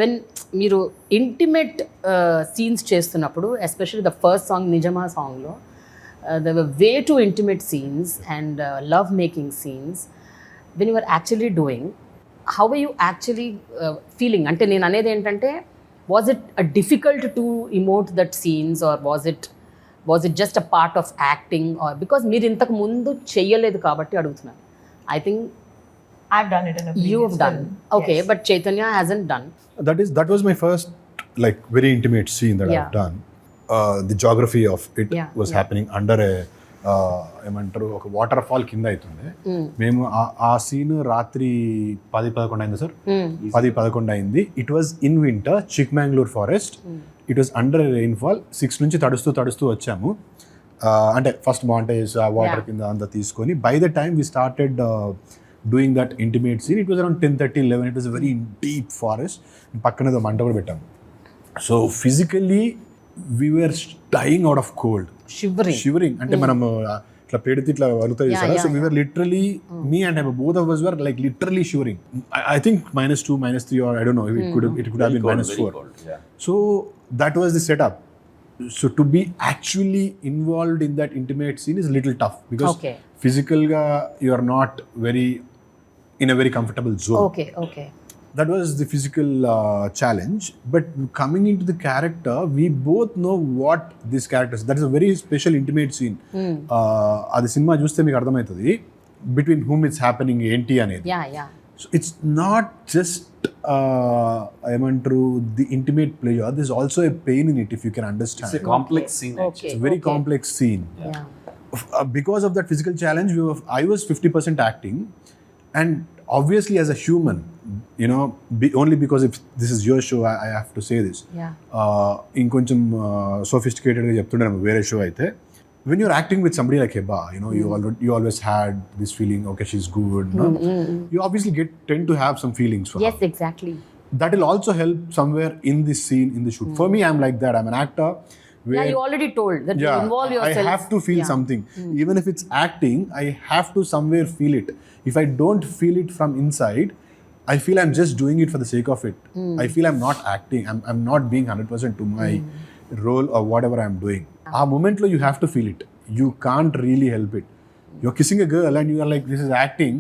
When మీరు intimate scenes చేస్తున్నప్పుడు, especially the first song నిజమా సాంగ్లో there were way too intimate scenes and love making scenes. When you were actually doing, how were you actually feeling? Ante nenu anedi entante, was it difficult to emote that scenes, or was it just a part of acting, or because meer intaku mundu cheyaledu kabatti adugutunnaru. I think I've done it in a previous you have done. Okay, yes. But Chaitanya hasn't done. That was my first like very intimate scene that I've done. The geography of it was happening under a ఏమంటారు ఒక water fall కింద అవుతుంది. మేము ఆ scene రాత్రి 10-11 అయింది sir, 10-11 అయింది. It was in winter, Chikmagalur forest. It was under rainfall. 6 నుంచి తడుస్తూ వచ్చాము. అంటే ఫస్ట్ మౌంటైన్స్ ఆ వాటర్ కింద అంతా తీసుకొని, by the time we started doing that intimate scene, it was around 10:30-11. It was very deep forest. పక్కన ఏదో మంట కూడా పెట్టాము. So physically we were dying out of cold, shivering అంటే మనం ఇట్లా పెడితే ఇట్లా వలుతాయి sir. So we were literally me and him, both of us were like literally shivering. I think -2 -3 or I don't know, it could have been -4. So that was the setup. So to be actually involved in that intimate scene is a little tough because physical ga you are not very in a very comfortable zone. Okay. That was the physical challenge. But coming into the character, we both know what this character is. That is a very special intimate scene. Adi cinema chuste meeku ardhamaitadi between whom it's happening enti anedi. Yeah. So it's not just the intimate pleasure. There's also a pain in it, if you can understand. It's a complex scene. It's a very complex scene. Yeah. Because of that physical challenge, I was 50% acting, and obviously as a human, you know, only because if this is your show, I have to say this. ఇంకొంచెం sophisticated గా చెప్తుంటాను వేరే show అయితే, when you're acting with somebody like Hebah, you know, you always had this feeling, okay, she's good, no? You obviously tend to have some feelings for her. Yes, exactly. That will also help somewhere in this scene, in the shoot. For me, I'm like that. I'm an actor. You already told that you involve yourself. I have to feel something. Even if it's acting, I have to somewhere feel it. If I don't feel it from inside, I feel I'm just doing it for the sake of it. I feel I'm not acting. I'm not being 100% to my role or whatever I'm doing. Aa moment lo you have to feel it. You can't really help it. You're kissing a girl and you are like, this is acting.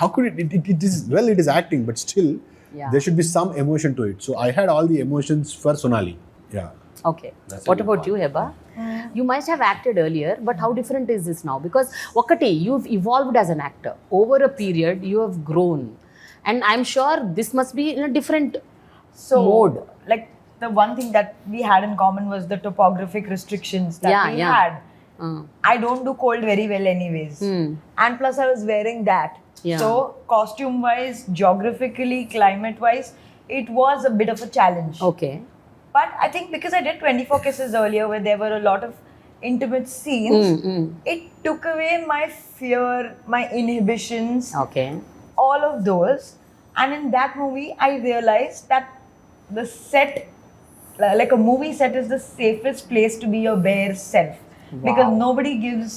How could it is, well, it is acting, but still there should be some emotion to it. So I had all the emotions for Sonali. Yeah. Okay. What about you, Hebah? You must have acted earlier, but how different is this now? Because Wakati, you've evolved as an actor. Over a period, you have grown. And I'm sure this must be in a different mode. Like the one thing that we had in common was the topographic restrictions that we had. I don't do cold very well anyways. And plus I was wearing that. So costume wise, geographically, climate wise, it was a bit of a challenge. Okay. But I think because I did 24 Kisses earlier where there were a lot of intimate scenes, it took away my fear, my inhibitions, all of those. And in that movie, I realized that the set, like a movie set, is the safest place to be your bare self. Because nobody gives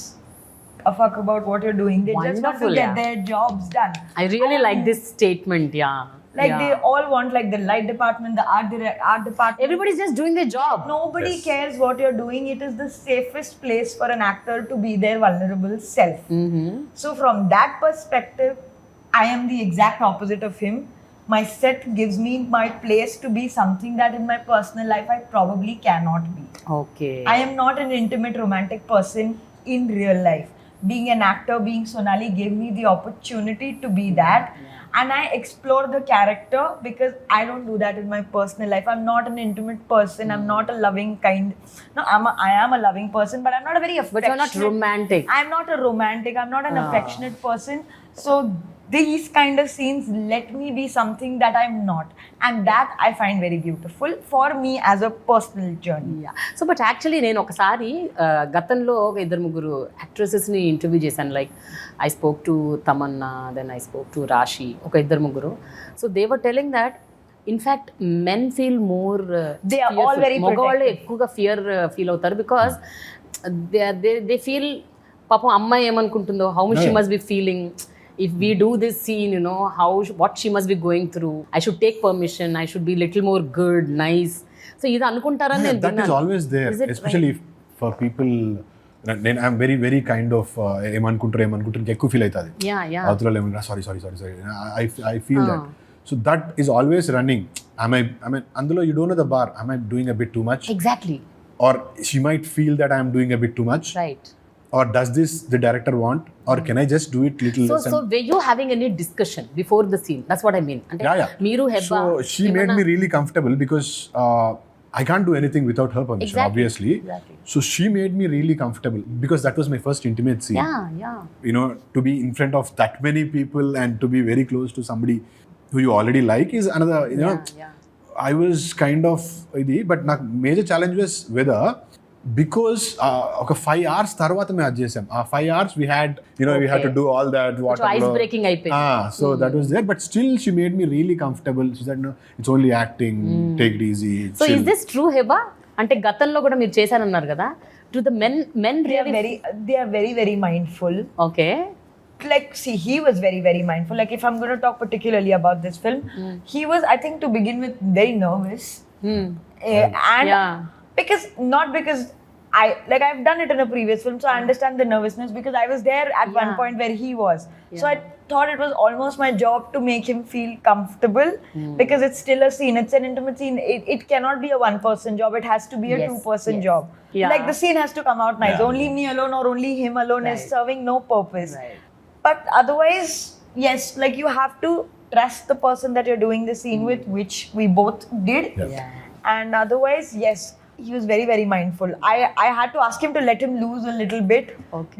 a fuck about what you're doing. They just want to get their jobs done. I really like this statement, They all want like the light department, the art department. Everybody's just doing their job. Nobody cares what you're doing. It is the safest place for an actor to be their vulnerable self. So from that perspective, I am the exact opposite of him. My set gives me my place to be something that in my personal life I probably cannot be. Okay. I am not an intimate romantic person in real life. Being an actor, being Sonali gave me the opportunity to be that. And I explore the character because I don't do that in my personal life. I'm not an intimate person. I'm not a loving kind. No, I am a loving person, but I'm not a very affectionate. But you're not romantic. I'm not a romantic. I'm not an affectionate person. So these kind of scenes let me be something that I'm not. And that I find very beautiful for me as a personal journey. So but actually నేను ఒకసారి గతంలో ఒక 2-3 యాక్ట్రెసెస్ని interview చేశాను. Like I spoke to Tamanna, then I spoke to Rashi, ఒక 2-3. So they were telling that in fact men feel more they are all very మగవాళ్ళు ఎక్కువగా feel అవుతారు because they feel పాపం అమ్మాయి ఏమనుకుంటుందో, how much she must be feeling. if we do this scene, you know, what she must be going through. I should take permission. I should be little more good, nice. So ఇది అనుకుంటారని నేను that is always there, especially for people. నేను I'm very very kind of ఏమనుకుంటారు ఎక్కువ feel అవుతుంది. అవతల ఏమన్నా sorry I feel that. So that is always running. అందులో you don't know the bar, am I doing a bit too much? Exactly. Or she might feel that I am doing a bit too much. Right. Or does this the director want? Or can I just do it little less? So were you having any discussion before the scene? That's what I mean. Yeah. Meeru Hebah. So she made me really comfortable because I can't do anything without her permission, obviously. Exactly. So she made me really comfortable because that was my first intimate scene. Yeah. You know, to be in front of that many people and to be very close to somebody who you already like is another, you know. Yeah. I was kind of but నాకు major challenge was whether because ఒక 5 hours తర్వాత మేము అది చేసాం. ఆ 5 hours we had, you know, we had to do all that water ice breaking అయిపోయింది. So that was there, but still she made me really comfortable. She said, no, it's only acting, take it easy, So chill. is this true, Hebah? అంటే గతంలో కూడా మీరు చేశారన్నారు కదా, do the men really they are very very mindful. Okay. Like, see, he was very very mindful. Like, if I'm going to talk particularly about this film, he was, I think, to begin with, very nervous. And because I've done it in a previous film, so I understand the nervousness because I was there at one point where he was. So I thought it was almost my job to make him feel comfortable because it's still a scene. It's an intimate scene. It cannot be a one-person job. It has to be a two-person job. Yeah. Like, the scene has to come out nice. Only me alone or only him alone is serving no purpose. Right. But otherwise, yes, like, you have to trust the person that you're doing the scene with, which we both did. And otherwise, yes, he was very very mindful. I had to ask him to let him loose a little bit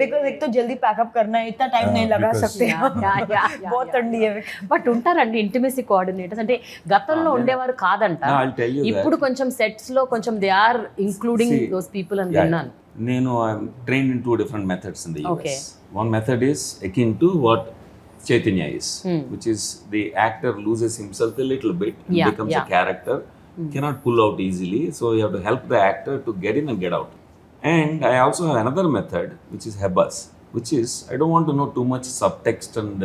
because ek to jaldi pack up karna hai, itna time nahi laga sakte. bahut thandi hai. But ఉంటారండి intimacy coordinators, అంటే గతంలో ఉండేవారు కాదంట, ఇప్పుడు కొంచెం sets లో కొంచెం they are including those people అని విన్నాను. నేను I'm trained in 2 different methods in the US. One method is akin to what Chaitanya is, which is the actor loses himself a little bit and becomes a character, cannot pull out easily, so you have to help the actor to get in and get out. And I also have another method, which is Hebah's, which is, I don't want to know too much subtext and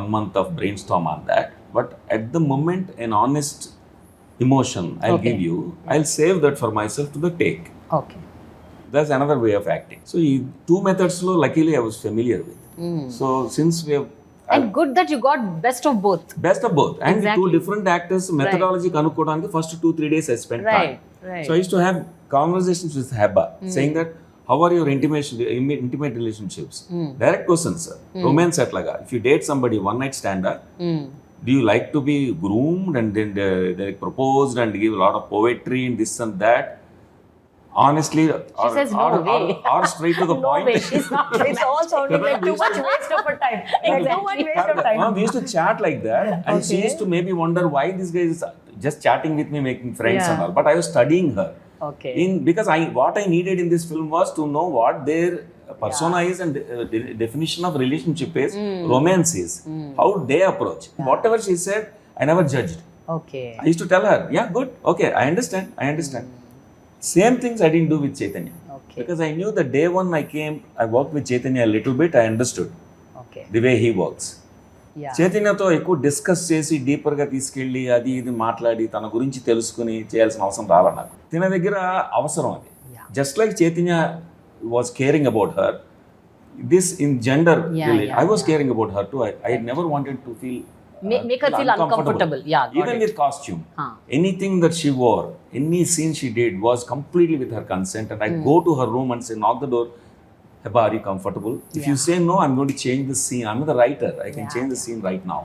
1 month of brainstorm on that, but at the moment an honest emotion I'll give you, I'll save that for myself to the take. Okay. That's another way of acting. So, 2 methods lo luckily I was familiar with. So, since we have... And good that you got best of both. Best of both. And 2 different actors, methodology kanukodaniki first 2-3 days I spent time. Right. So, I used to have conversations with Hebah saying that, how are your intimate relationships? Direct questions, sir. Romance atlaga. If you date somebody, one night stander, do you like to be groomed and then they proposed and give a lot of poetry and this and that? Honestly, she says no way. Or straight to the point. No way, she's not. It's all sounding like too much waste of her time. Too much waste of time. We used to chat like that, and she used to maybe wonder why this guy is just chatting with me, making friends and all. But I was studying her. Okay. Because what I needed in this film was to know what their persona is and definition of relationship is, romance is, how they approach. Whatever she said, I never judged. Okay. I used to tell her, yeah, good, okay, I understand. Same things I didn't do with Chaitanya. Okay. Because I knew the day one I came, I worked with Chaitanya a little bit, I understood the way he works. చైతన్యతో ఎక్కువ discuss చేసి డీపర్గా తీసుకెళ్ళి అది ఇది మాట్లాడి తన గురించి తెలుసుకుని చేయాల్సిన అవసరం రాలా నాకు. తిన దగ్గర అవసరం అది. Just like Chaitanya was caring about her, this in gender I was caring about her to. I never wanted to feel make her feel uncomfortable. Even with costume, anything that she wore, any scene she did was completely with her consent, and I go to her room and say, knock the door, Hebah, are you comfortable? If you say no, I'm going to change the scene. I'm the writer, I can change the scene right now.